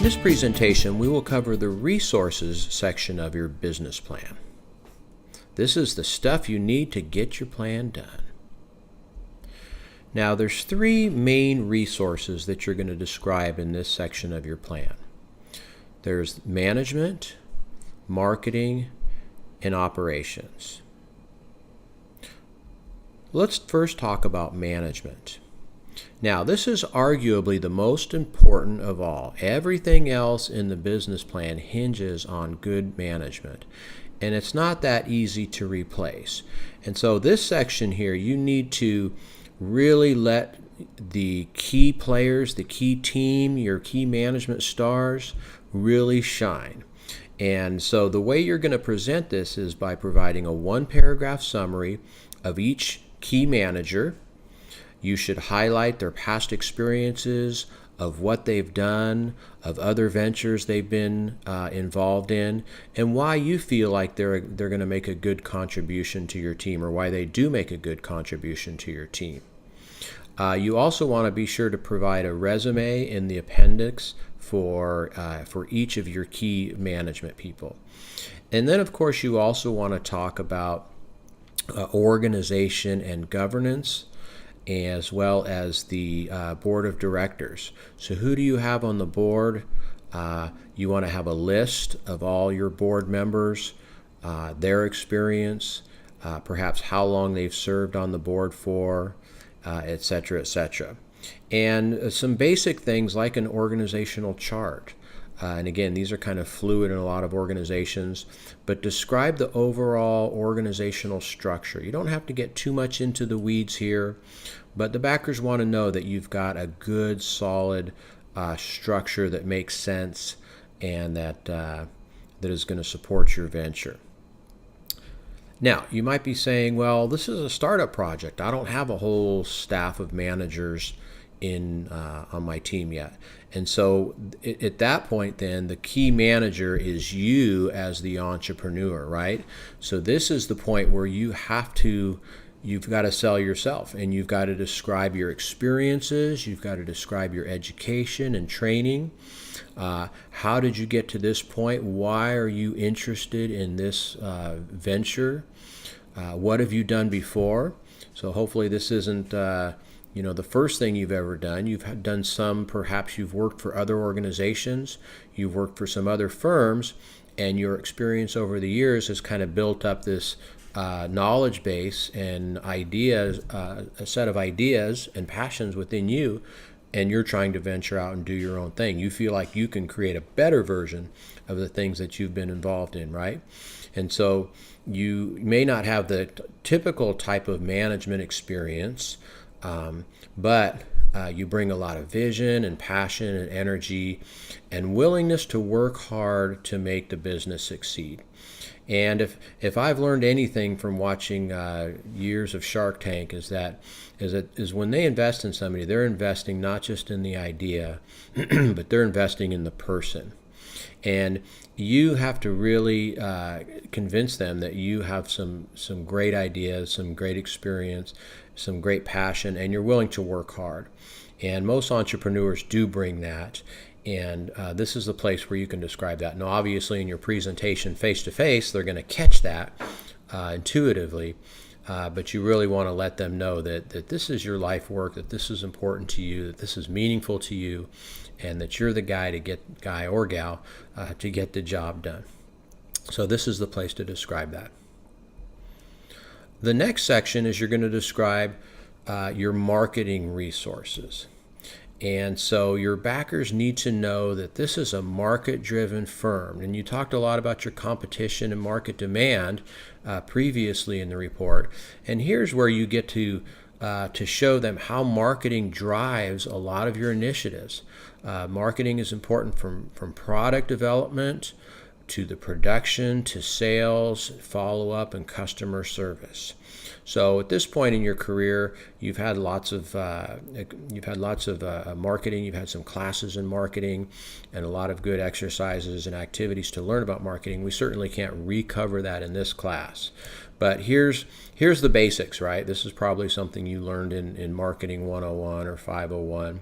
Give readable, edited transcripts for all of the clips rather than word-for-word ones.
In this presentation, we will cover the resources section of your business plan. This is the stuff you need to get your plan done. Now, there's three main resources that you're going to describe in this section of your plan. There's management, marketing, and operations. Let's first talk about management. Now, this is arguably the most important of all. Everything else in the business plan hinges on good management, and it's not that easy to replace. And so this section here, you need to really let the key players, the key team, your key management stars really shine. And so the way you're going to present this is by providing a one-paragraph summary of each key manager. You should highlight their past experiences, of what they've done, of other ventures they've been involved in, and why you feel like they're going to make a good contribution to your team, or why they do make a good contribution to your team. You also want to be sure to provide a resume in the appendix for each of your key management people. And then, of course, you also want to talk about organization and governance, as well as the board of directors. So who do you have on the board? You want to have a list of all your board members, their experience, perhaps how long they've served on the board for, et cetera, et cetera. And some basic things like an organizational chart. And again, these are kind of fluid in a lot of organizations, but describe the overall organizational structure. You don't have to get too much into the weeds here, but the backers want to know that you've got a good, solid structure that makes sense and that is going to support your venture. Now, you might be saying, well, this is a startup project. I don't have a whole staff of managers on my team yet. And so at that point, then, the key manager is you as the entrepreneur, right? So this is the point where you've got to sell yourself, and you've got to describe your experiences, you've got to describe your education and training. How did you get to this point? Why are you interested in this venture? What have you done before? So hopefully this isn't the first thing you've ever done. You've done some, perhaps you've worked for other organizations, you've worked for some other firms, and your experience over the years has kind of built up this knowledge base and ideas, a set of ideas and passions within you, and you're trying to venture out and do your own thing. You feel like you can create a better version of the things that you've been involved in, right? And so you may not have the typical type of management experience, but you bring a lot of vision and passion and energy and willingness to work hard to make the business succeed. And if I've learned anything from watching years of Shark Tank is when they invest in somebody, they're investing not just in the idea, but they're investing in the person. And you have to really convince them that you have some great ideas, some great experience, some great passion, and you're willing to work hard. And most entrepreneurs do bring that. And this is the place where you can describe that. Now, obviously, in your presentation face-to-face, they're going to catch that intuitively, but you really want to let them know that this is your life work, that this is important to you, that this is meaningful to you, and that you're the guy or gal to get the job done. So this is the place to describe that. The next section is you're going to describe your marketing resources. And so your backers need to know that this is a market-driven firm. And you talked a lot about your competition and market demand previously in the report. And here's where you get to show them how marketing drives a lot of your initiatives. Marketing is important from product development to the production, to sales, follow-up, and customer service. So at this point in your career, you've had lots of marketing. You've had some classes in marketing, and a lot of good exercises and activities to learn about marketing. We certainly can't recover that in this class, but here's the basics, right? This is probably something you learned in Marketing 101 or 501.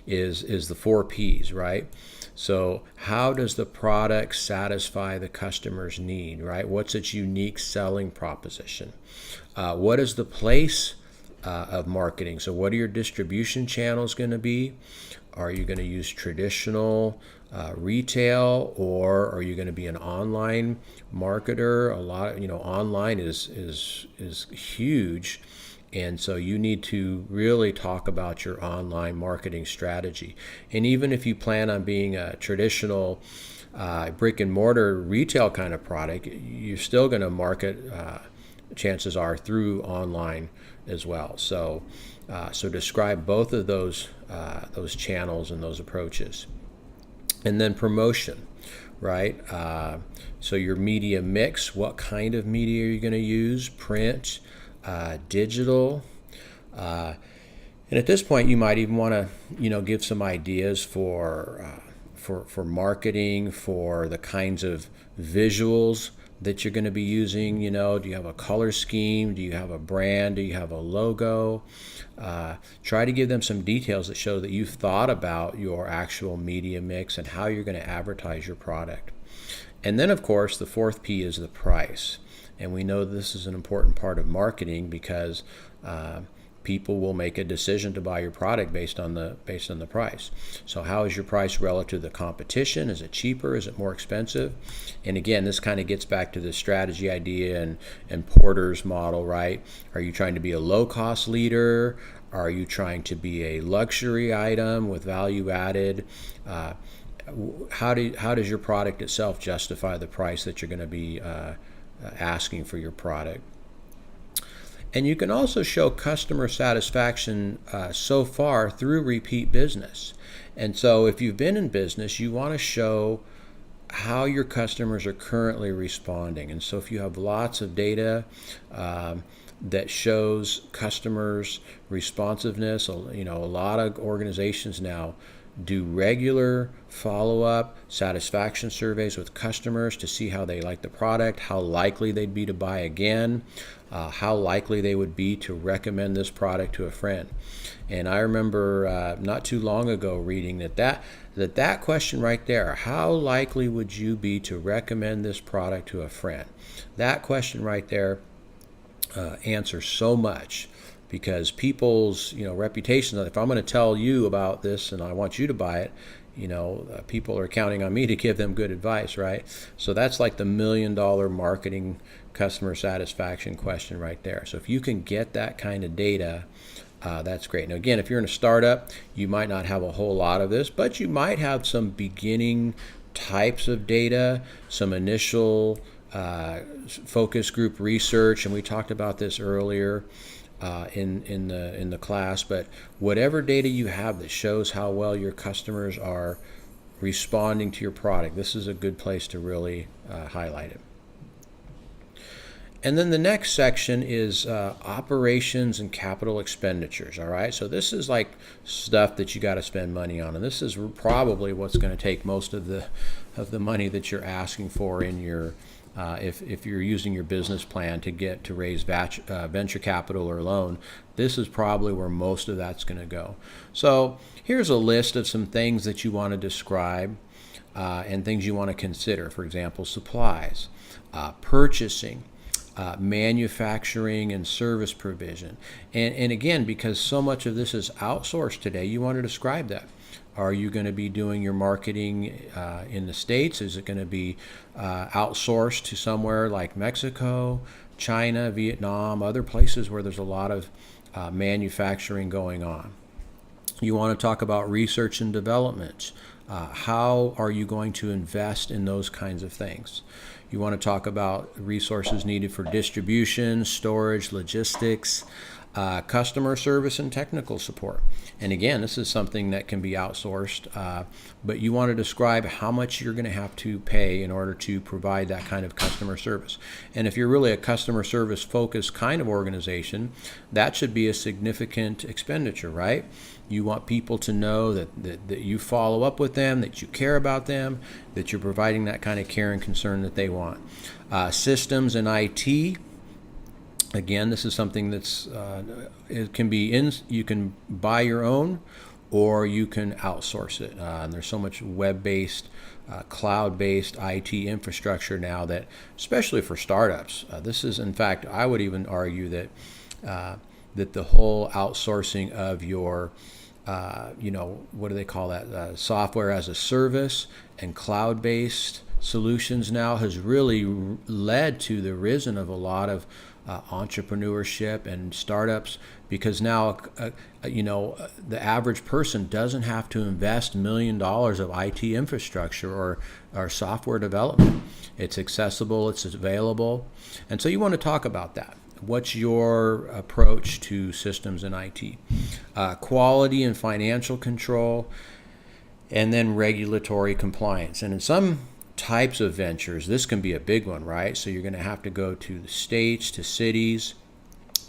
Is the 4 Ps, right? So how does the product satisfy the customer's need, right? What's its unique selling proposition? What is the place of marketing? So what are your distribution channels going to be? Are you going to use traditional retail, or are you going to be an online marketer? A lot of, online is huge. And so you need to really talk about your online marketing strategy. And even if you plan on being a traditional brick and mortar retail kind of product, you're still going to market, chances are, through online as well. So describe both of those channels and those approaches. And then promotion, right? So your media mix, what kind of media are you going to use? Print, digital, and at this point you might even want to give some ideas for marketing, for the kinds of visuals that you're going to be using. Do you have a color scheme? Do you have a brand? Do you have a logo? Try to give them some details that show that you've thought about your actual media mix and how you're going to advertise your product. And then, of course, the 4th P is the price. And we know this is an important part of marketing because people will make a decision to buy your product based on the price. So how is your price relative to the competition? Is it cheaper? Is it more expensive? And again, this kind of gets back to the strategy idea and Porter's model, right? Are you trying to be a low-cost leader? Are you trying to be a luxury item with value added? How does your product itself justify the price that you're going to be asking for your product? And you can also show customer satisfaction so far through repeat business. And so if you've been in business, you want to show how your customers are currently responding. And so if you have lots of data that shows customers' responsiveness, a lot of organizations now do regular follow-up satisfaction surveys with customers to see how they like the product, how likely they'd be to buy again, how likely they would be to recommend this product to a friend. And I remember not too long ago reading that question right there, how likely would you be to recommend this product to a friend? That question right there answers so much. Because people's reputations, if I'm going to tell you about this and I want you to buy it, people are counting on me to give them good advice, right? So that's like the $1 million marketing customer satisfaction question right there. So if you can get that kind of data, that's great. Now again, if you're in a startup, you might not have a whole lot of this, but you might have some beginning types of data, some initial focus group research, and we talked about this earlier. In the class, but whatever data you have that shows how well your customers are responding to your product, this is a good place to really highlight it. And then the next section is operations and capital expenditures. All right, so this is like stuff that you got to spend money on, and this is probably what's going to take most of the money that you're asking for in your if you're using your business plan to raise venture capital or loan. This is probably where most of that's going to go. So here's a list of some things that you want to describe and things you want to consider. For example, supplies, purchasing, manufacturing, and service provision. And again, because so much of this is outsourced today, you want to describe that. Are you going to be doing your marketing in the States? Is it going to be outsourced to somewhere like Mexico, China, Vietnam, other places where there's a lot of manufacturing going on? You want to talk about research and development. How are you going to invest in those kinds of things? You want to talk about resources needed for distribution, storage, logistics. customer service and technical support. And again, this is something that can be outsourced, but you want to describe how much you're going to have to pay in order to provide that kind of customer service. And if you're really a customer service focused kind of organization, that should be a significant expenditure, right? You want people to know that you follow up with them, that you care about them, that you're providing that kind of care and concern that they want. Systems and IT. Again, this is something that's it can be you can buy your own, or you can outsource it. And there's so much web-based, cloud-based IT infrastructure now that, especially for startups, this is, in fact, I would even argue that that the whole outsourcing of your what do they call that? Software as a service and cloud-based solutions now has really led to the rise of a lot of entrepreneurship and startups, because now the average person doesn't have to invest $1 million of IT infrastructure or software development. It's accessible, it's available, and so you want to talk about that. What's your approach to systems and IT? Quality and financial control, and then regulatory compliance. And in some types of ventures, this can be a big one, right? So you're going to have to go to the states, to cities,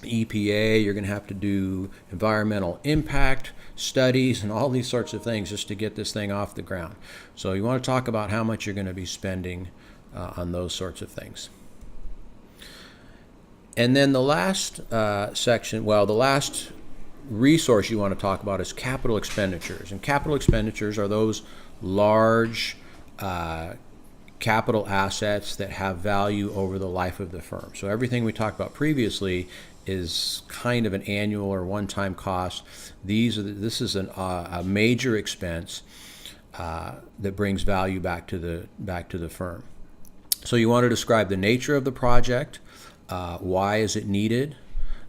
EPA, you're going to have to do environmental impact studies and all these sorts of things just to get this thing off the ground. So you want to talk about how much you're going to be spending on those sorts of things. And then the last section, the last resource you want to talk about is capital expenditures. And capital expenditures are those large capital assets that have value over the life of the firm. So everything we talked about previously is kind of an annual or one-time cost. This is a major expense that brings value back to the firm. So you want to describe the nature of the project, why is it needed,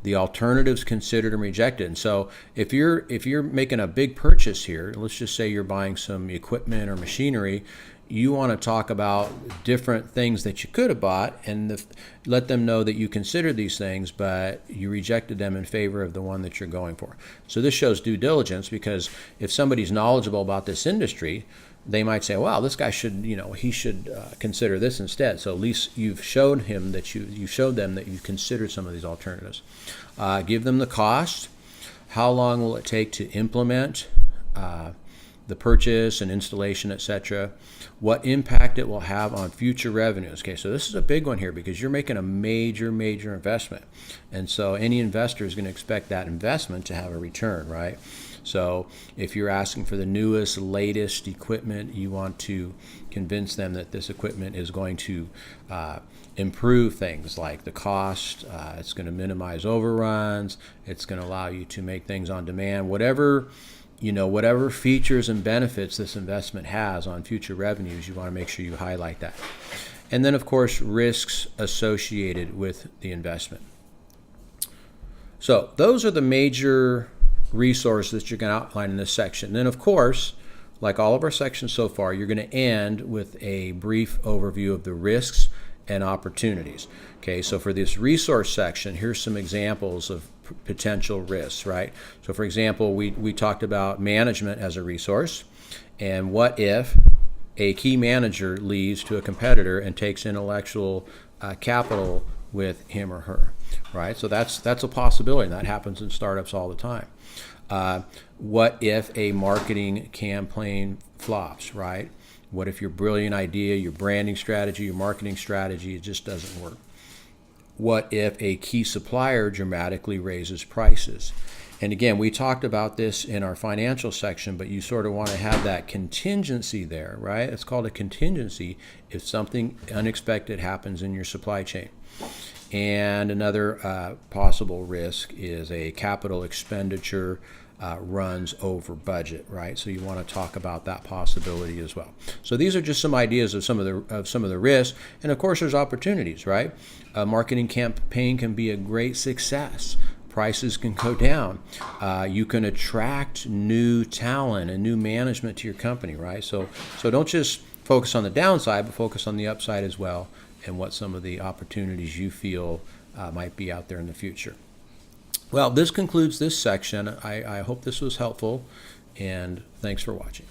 the alternatives considered and rejected. And so if you're making a big purchase here, let's just say you're buying some equipment or machinery, you want to talk about different things that you could have bought and let them know that you considered these things, but you rejected them in favor of the one that you're going for. So this shows due diligence, because if somebody's knowledgeable about this industry, they might say, "Wow, this guy should, he should consider this instead." So at least you've showed him that you showed them that you considered some of these alternatives. Give them the cost. How long will it take to implement the purchase and installation, etc.? What impact it will have on future revenues. Okay, so this is a big one here, because you're making a major investment, and so any investor is going to expect that investment to have a return, right? So if you're asking for the newest, latest equipment, you want to convince them that this equipment is going to improve things like the cost, it's going to minimize overruns, it's going to allow you to make things on demand, whatever features and benefits this investment has on future revenues, you want to make sure you highlight that. And then, of course, risks associated with the investment. So those are the major resources that you're going to outline in this section. And then, of course, like all of our sections so far, you're going to end with a brief overview of the risks and opportunities. Okay, so for this resource section, here's some examples of potential risks, right? So for example, we talked about management as a resource, and what if a key manager leaves to a competitor and takes intellectual capital with him or her, right? So that's a possibility, and that happens in startups all the time. What if a marketing campaign flops, right? What if your brilliant idea, your branding strategy, your marketing strategy, it just doesn't work? What if a key supplier dramatically raises prices? And again, we talked about this in our financial section, but you sort of want to have that contingency there, right? It's called a contingency if something unexpected happens in your supply chain. And another possible risk is a capital expenditure runs over budget, right? So you want to talk about that possibility as well. So these are just some ideas of some of the risks, and of course there's opportunities, right? A marketing campaign can be a great success. Prices can go down. You can attract new talent and new management to your company, right? So don't just focus on the downside, but focus on the upside as well, and what some of the opportunities you feel might be out there in the future. Well, this concludes this section. I hope this was helpful, and thanks for watching.